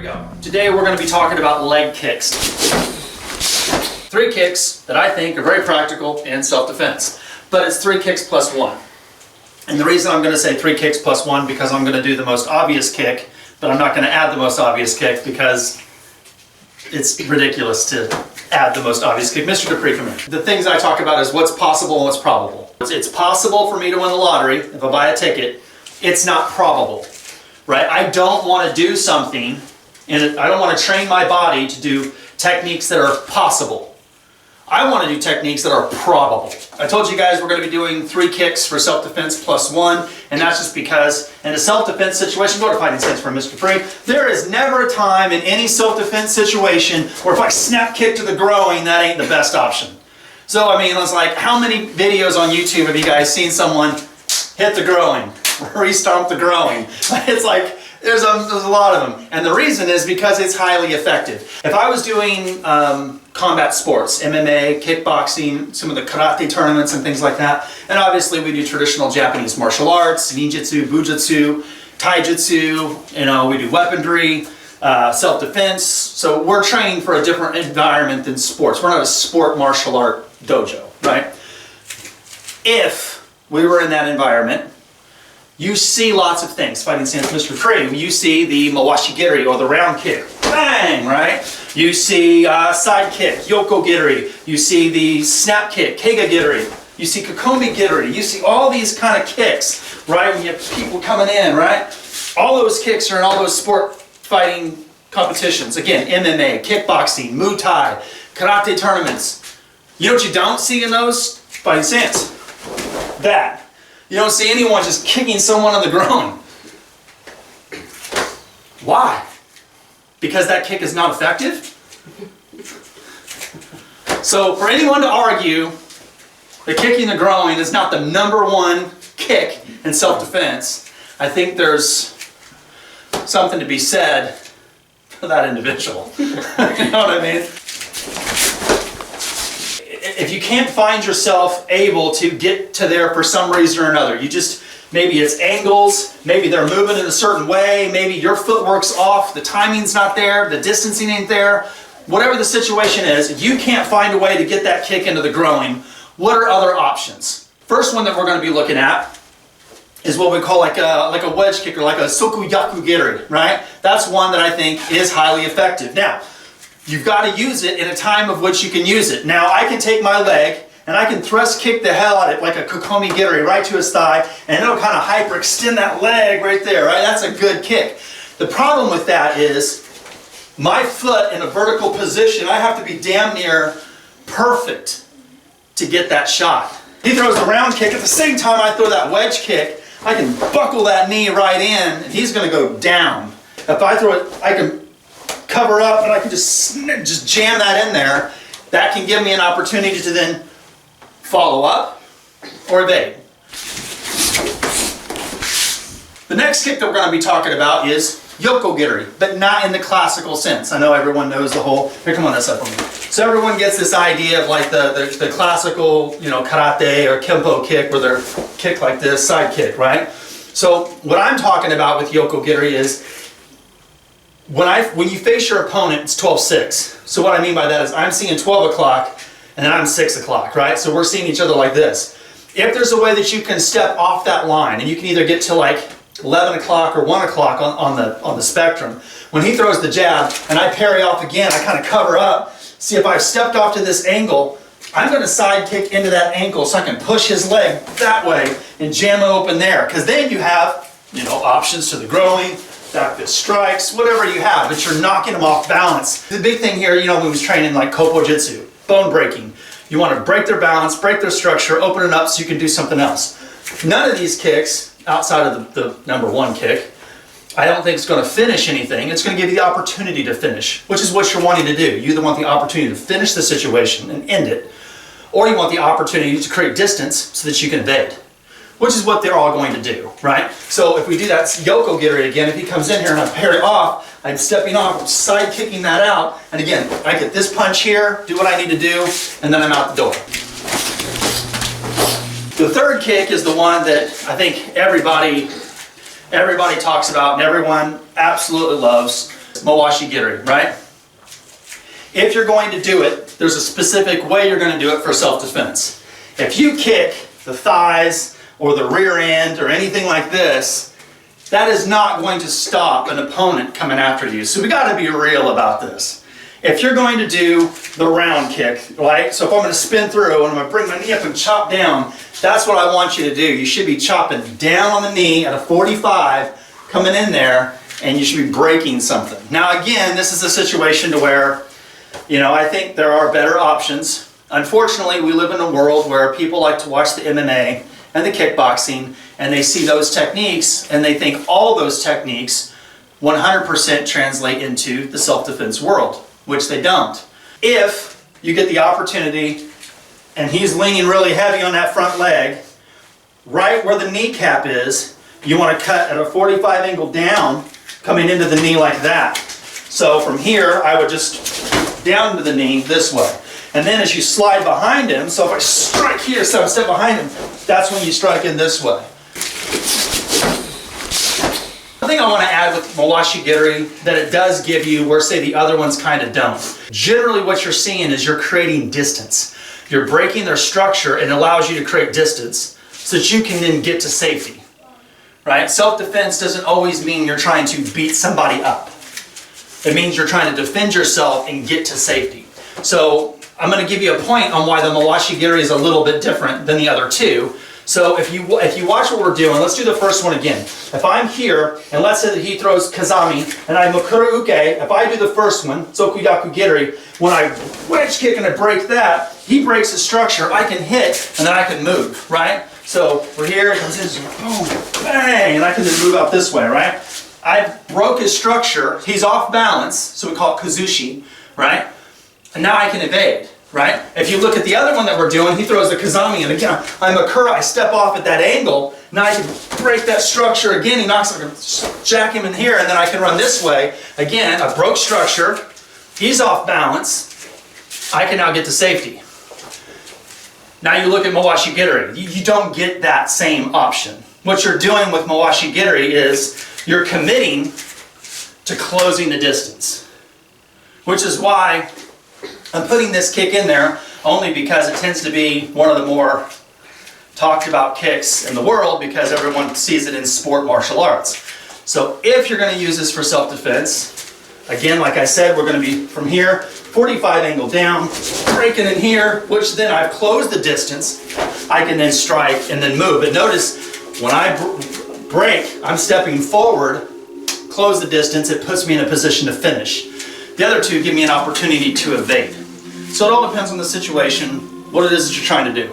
go. Today we're going to be talking about leg kicks. 3 kicks that I think are very practical in self-defense. But it's 3 kicks plus 1. And the reason I'm going to say 3 kicks plus 1 because I'm going to do the most obvious kick, but I'm not going to add the most obvious kick because it's ridiculous to add the most obvious kick. Mr. Dupree, come here. The things I talk about is what's possible and what's probable. It's possible for me to win the lottery if I buy a ticket. It's not probable, right? I don't want to do something, and I don't want to train my body to do techniques that are possible. I want to do techniques that are probable. I told you guys we're going to be doing 3 kicks for self-defense plus 1, and that's just because in a self-defense situation, go to Fighting Stance for Mr. Free, there is never a time in any self-defense situation where if I snap kick to the groin, that ain't the best option. So, I mean, it's like, how many videos on YouTube have you guys seen someone hit the groin, re-stomp the groin? It's like, there's a lot of them. And the reason is because it's highly effective. If I was doing combat sports, MMA, kickboxing, some of the karate tournaments and things like that, and obviously we do traditional Japanese martial arts, ninjutsu, bujutsu, taijutsu, you know, we do weaponry, self-defense. So we're training for a different environment than sports. We're not a sport martial art dojo, right? If we were in that environment, you see lots of things. Fighting Stance, Mr. Free, you see the Miwashigiri or the round kick. Bang, right? You see side kick, Yokogiri. You see the snap kick, Kegagiri. You see Kokomigiri. You see all these kind of kicks, right? When you have people coming in, right? All those kicks are in all those sport fighting competitions. Again, MMA, kickboxing, Muay Thai, karate tournaments. You know what you don't see in those? Fighting Stance. That. You don't see anyone just kicking someone on the groin. Why? Because that kick is not effective? So for anyone to argue that kicking the groin is not the #1 kick in self-defense, I think there's something to be said for that individual. You know what I mean? If you can't find yourself able to get to there for some reason or another, you just, maybe it's angles, maybe they're moving in a certain way, maybe your footwork's off, the timing's not there, the distancing ain't there, whatever the situation is, if you can't find a way to get that kick into the groin, what are other options? First one that we're going to be looking at is what we call like a wedge kick or like a Soke Yokogiri, right? That's one that I think is highly effective. Now, you've got to use it in a time of which you can use it. Now, I can take my leg and I can thrust kick the hell out of it like a Kokomigiri right to his thigh, and it'll kind of hyperextend that leg right there, right? That's a good kick. The problem with that is my foot in a vertical position, I have to be damn near perfect to get that shot. He throws the round kick. At the same time I throw that wedge kick, I can buckle that knee right in and he's going to go down. If I throw it, I can cover up and I can just jam that in there. That can give me an opportunity to then follow up or evade. The next kick that we're going to be talking about is Yokogiri, but not in the classical sense. I know everyone knows the whole, here, come on this up on me. So everyone gets this idea of like the classical, you know, karate or kempo kick where they're kick like this, side kick, right? So what I'm talking about with Yokogiri is when you face your opponent, it's 12-6. So what I mean by that is I'm seeing 12 o'clock and then I'm 6 o'clock, right? So we're seeing each other like this. If there's a way that you can step off that line and you can either get to like 11 o'clock or 1 o'clock on the spectrum, when he throws the jab and I parry off again, I kind of cover up. See, if I've stepped off to this angle, I'm going to side kick into that ankle so I can push his leg that way and jam it open there. Because then you have, you know, options to the groin, back fist strikes, whatever you have, but you're knocking them off balance. The big thing here, you know, we was training like Kopo Jitsu, bone breaking. You want to break their balance, break their structure, open it up so you can do something else. None of these kicks, outside of the #1 kick, I don't think it's going to finish anything. It's going to give you the opportunity to finish, which is what you're wanting to do. You either want the opportunity to finish the situation and end it, or you want the opportunity to create distance so that you can evade, which is what they're all going to do, right? So if we do that Yokogiri again, if he comes in here and I parry off, I'm stepping off, I'm side kicking that out, and again, I get this punch here, do what I need to do, and then I'm out the door. The third kick is the one that I think everybody talks about and everyone absolutely loves, Miwashigiri, right? If you're going to do it, there's a specific way you're going to do it for self-defense. If you kick the thighs or the rear end or anything like this, that is not going to stop an opponent coming after you. So we got to be real about this. If you're going to do the round kick, right? So if I'm going to spin through and I'm going to bring my knee up and chop down, that's what I want you to do. You should be chopping down on the knee at a 45, coming in there, and you should be breaking something. Now again, this is a situation to where, you know, I think there are better options. Unfortunately, we live in a world where people like to watch the MMA and the kickboxing, and they see those techniques, and they think all those techniques 100% translate into the self-defense world, which they don't. If you get the opportunity, and he's leaning really heavy on that front leg, right where the kneecap is, you want to cut at a 45 angle down, coming into the knee like that. So from here, I would just down to the knee this way. And then as you slide behind him, so if I strike here, so I step behind him, that's when you strike in this way. One thing I want to add with Miwashigiri that it does give you where, say, the other ones kind of don't. Generally what you're seeing is you're creating distance. You're breaking their structure, and it allows you to create distance so that you can then get to safety. Right? Self-defense doesn't always mean you're trying to beat somebody up. It means you're trying to defend yourself and get to safety. So I'm going to give you a point on why the Miwashigiri is a little bit different than the other two. So if you watch what we're doing, let's do the first one again. If I'm here, and let's say that he throws Kazami, and I Mukura Uke, if I do the first one, Soke Yokogiri, when I wedge kick and I break that, he breaks the structure, I can hit, and then I can move, right? So we're here, it comes in, boom, bang, and I can then move out this way, right? I broke his structure, he's off balance, so we call it Kazushi, right? And now I can evade, right? If you look at the other one that we're doing, he throws the Kazami, and again, I'm a Kura, I step off at that angle, now I can break that structure again, he knocks, I can jack him in here, and then I can run this way. Again, I broke structure, he's off balance, I can now get to safety. Now you look at Miwashigiri, you don't get that same option. What you're doing with Miwashigiri is you're committing to closing the distance, which is why I'm putting this kick in there, only because it tends to be one of the more talked about kicks in the world because everyone sees it in sport martial arts. So if you're going to use this for self-defense, again, like I said, we're going to be from here, 45 angle down, breaking in here, which then I've closed the distance. I can then strike and then move. But notice when I break, I'm stepping forward, close the distance, it puts me in a position to finish. The other two give me an opportunity to evade. So it all depends on the situation, what it is that you're trying to do.